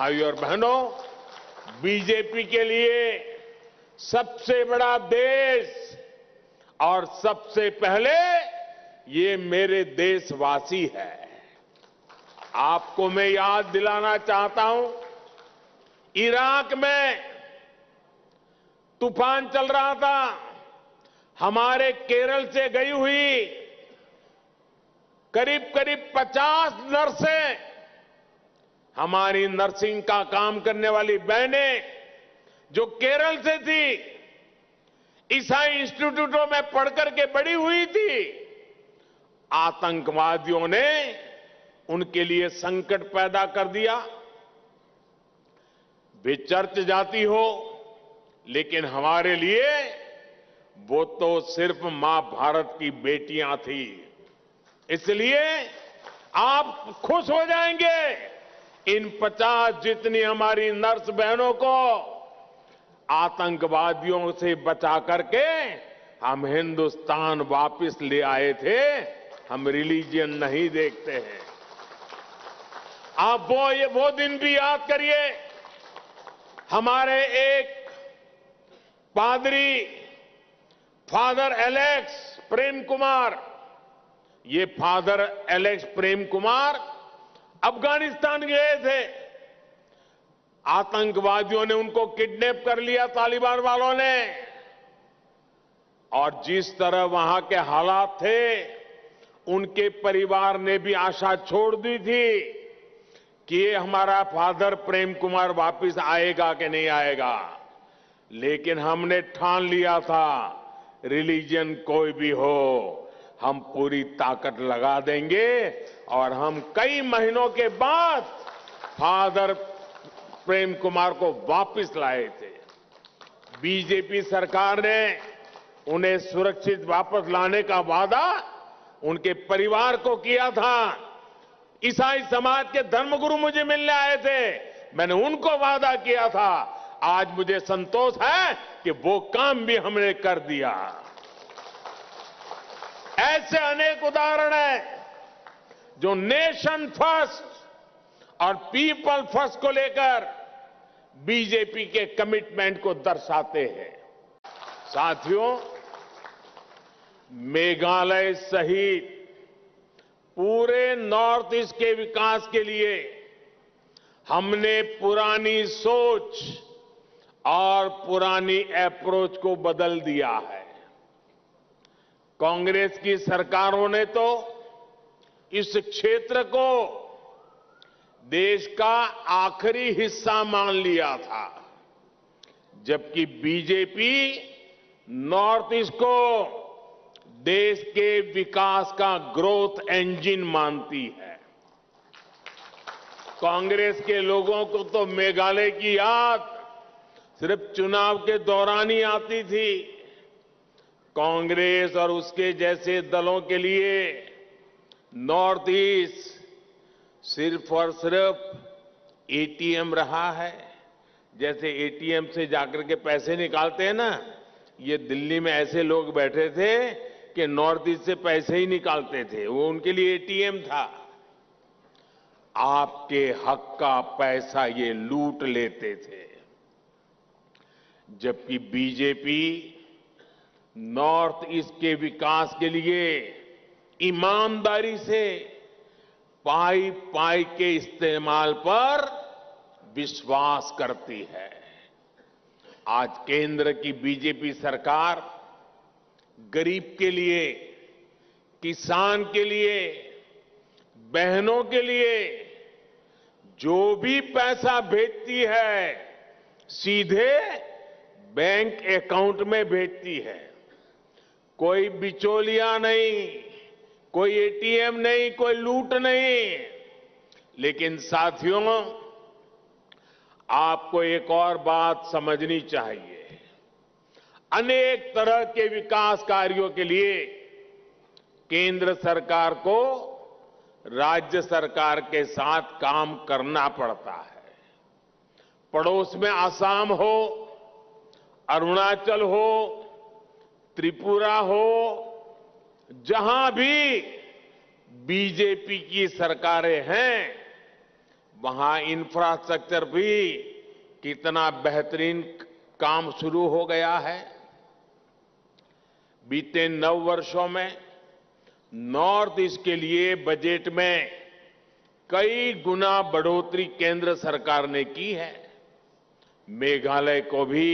भाइयों और बहनों, बीजेपी के लिए सबसे बड़ा देश और सबसे पहले ये मेरे देशवासी है। आपको मैं याद दिलाना चाहता हूं, इराक में तूफान चल रहा था, हमारे केरल से गई हुई करीब करीब 50 नर्सें, हमारी नर्सिंग का काम करने वाली बहनें जो केरल से थी, ईसाई इंस्टीट्यूटों में पढ़कर के बड़ी हुई थी, आतंकवादियों ने उनके लिए संकट पैदा कर दिया। वे चर्च जाती हो, लेकिन हमारे लिए वो तो सिर्फ मां भारत की बेटियां थी। इसलिए आप खुश हो जाएंगे, इन 50 जितनी हमारी नर्स बहनों को आतंकवादियों से बचा करके हम हिंदुस्तान वापस ले आए थे। हम रिलीजन नहीं देखते हैं। आप वो दिन भी याद करिए, हमारे एक पादरी फादर एलेक्स प्रेम कुमार, ये फादर एलेक्स प्रेम कुमार अफगानिस्तान गए थे। आतंकवादियों ने उनको किडनैप कर लिया, तालिबान वालों ने, और जिस तरह वहां के हालात थे, उनके परिवार ने भी आशा छोड़ दी थी कि ये हमारा फादर प्रेम कुमार वापस आएगा कि नहीं आएगा। लेकिन हमने ठान लिया था, रिलीजन कोई भी हो, हम पूरी ताकत लगा देंगे, और हम कई महीनों के बाद फादर प्रेम कुमार को वापस लाए थे। बीजेपी सरकार ने उन्हें सुरक्षित वापस लाने का वादा उनके परिवार को किया था। ईसाई समाज के धर्मगुरु मुझे मिलने आए थे, मैंने उनको वादा किया था। आज मुझे संतोष है कि वो काम भी हमने कर दिया। ऐसे अनेक उदाहरण हैं जो नेशन फर्स्ट और पीपल फर्स्ट को लेकर बीजेपी के कमिटमेंट को दर्शाते हैं। साथियों, मेघालय सहित पूरे नॉर्थ ईस्ट के विकास के लिए हमने पुरानी सोच और पुरानी अप्रोच को बदल दिया है। कांग्रेस की सरकारों ने तो इस क्षेत्र को देश का आखिरी हिस्सा मान लिया था, जबकि बीजेपी नॉर्थ ईस्ट को देश के विकास का ग्रोथ इंजन मानती है। कांग्रेस के लोगों को तो मेघालय की याद सिर्फ चुनाव के दौरान ही आती थी। कांग्रेस और उसके जैसे दलों के लिए नॉर्थ ईस्ट सिर्फ और सिर्फ एटीएम रहा है। जैसे एटीएम से जाकर के पैसे निकालते हैं ना, ये दिल्ली में ऐसे लोग बैठे थे कि नॉर्थ ईस्ट से पैसे ही निकालते थे, वो उनके लिए एटीएम था। आपके हक का पैसा ये लूट लेते थे। जबकि बीजेपी नॉर्थ ईस्ट के विकास के लिए ईमानदारी से पाई पाई के इस्तेमाल पर विश्वास करती है। आज केंद्र की बीजेपी सरकार गरीब के लिए, किसान के लिए, बहनों के लिए जो भी पैसा भेजती है, सीधे बैंक अकाउंट में भेजती है। कोई बिचौलिया नहीं, कोई एटीएम नहीं, कोई लूट नहीं। लेकिन साथियों, आपको एक और बात समझनी चाहिए। अनेक तरह के विकास कार्यों के लिए केंद्र सरकार को राज्य सरकार के साथ काम करना पड़ता है। पड़ोस में असम हो, अरुणाचल हो, त्रिपुरा हो, जहां भी बीजेपी की सरकारें हैं, वहां इंफ्रास्ट्रक्चर भी कितना बेहतरीन काम शुरू हो गया है। बीते 9 वर्षों में नॉर्थ ईस्ट के लिए बजट में कई गुना बढ़ोतरी केंद्र सरकार ने की है। मेघालय को भी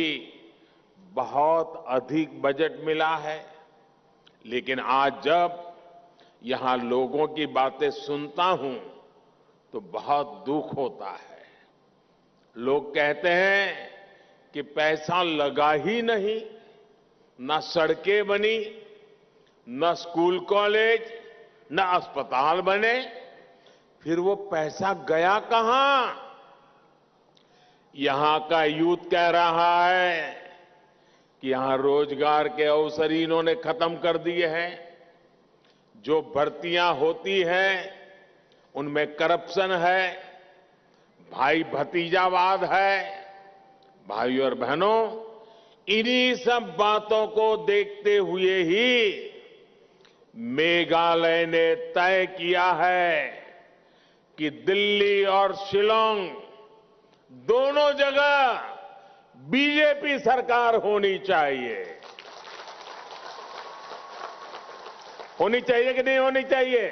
बहुत अधिक बजट मिला है। लेकिन आज जब यहां लोगों की बातें सुनता हूं तो बहुत दुख होता है। लोग कहते हैं कि पैसा लगा ही नहीं, न सड़कें बनी, न स्कूल कॉलेज, न अस्पताल बने, फिर वो पैसा गया कहां? यहां का यूथ कह रहा है कि यहां रोजगार के अवसर इन्होंने खत्म कर दिए हैं। जो भर्तियां होती हैं उनमें करप्शन है, भाई भतीजावाद है। भाइयों और बहनों, इन्हीं सब बातों को देखते हुए ही मेघालय ने तय किया है कि दिल्ली और शिलांग दोनों जगह बीजेपी सरकार होनी चाहिए। होनी चाहिए कि नहीं होनी चाहिए?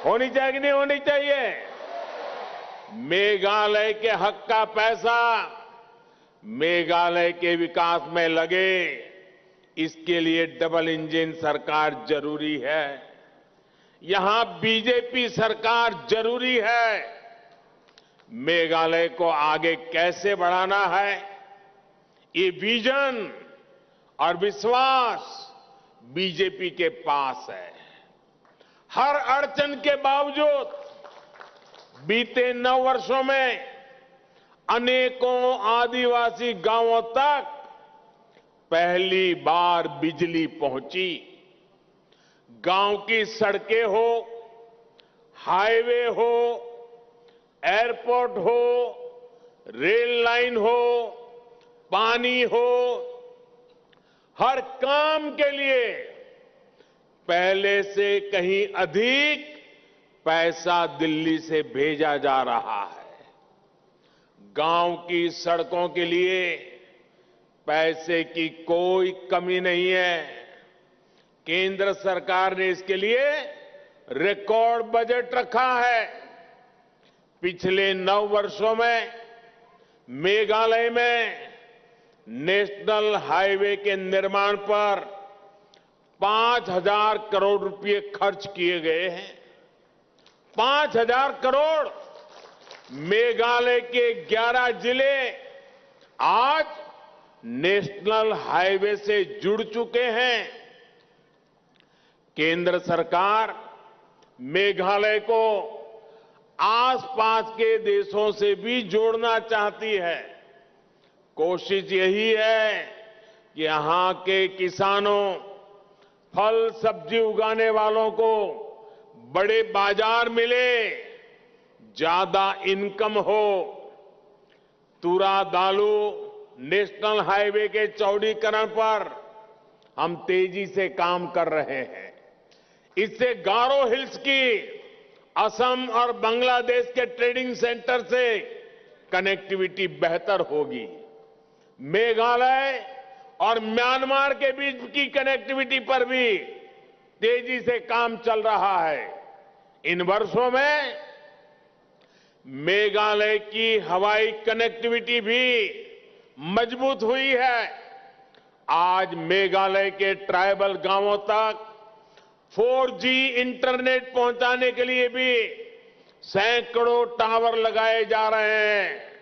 होनी चाहिए कि नहीं होनी चाहिए? मेघालय के हक का पैसा मेघालय के विकास में लगे, इसके लिए डबल इंजन सरकार जरूरी है। यहां बीजेपी सरकार जरूरी है। मेघालय को आगे कैसे बढ़ाना है, ये विजन और विश्वास बीजेपी के पास है। हर अड़चन के बावजूद बीते 9 वर्षों में अनेकों आदिवासी गांवों तक पहली बार बिजली पहुंची। गांव की सड़कें हो, हाईवे हो, एयरपोर्ट हो, रेल लाइन हो, पानी हो, हर काम के लिए पहले से कहीं अधिक पैसा दिल्ली से भेजा जा रहा है। गांव की सड़कों के लिए पैसे की कोई कमी नहीं है। केंद्र सरकार ने इसके लिए रिकॉर्ड बजट रखा है। पिछले 9 वर्षों में मेघालय में नेशनल हाईवे के निर्माण पर 5,000 करोड़ रुपए खर्च किए गए हैं। 5,000 करोड़। मेघालय के 11 जिले आज नेशनल हाईवे से जुड़ चुके हैं। केंद्र सरकार मेघालय को आसपास के देशों से भी जोड़ना चाहती है। कोशिश यही है कि यहां के किसानों, फल सब्जी उगाने वालों को बड़े बाजार मिले, ज्यादा इनकम हो। तुरा दालू नेशनल हाईवे के चौड़ीकरण पर हम तेजी से काम कर रहे हैं। इससे गारो हिल्स की असम और बांग्लादेश के ट्रेडिंग सेंटर से कनेक्टिविटी बेहतर होगी। मेघालय और म्यांमार के बीच की कनेक्टिविटी पर भी तेजी से काम चल रहा है। इन वर्षों में मेघालय की हवाई कनेक्टिविटी भी मजबूत हुई है। आज मेघालय के ट्राइबल गांवों तक 4G इंटरनेट पहुंचाने के लिए भी सैकड़ों टावर लगाए जा रहे हैं।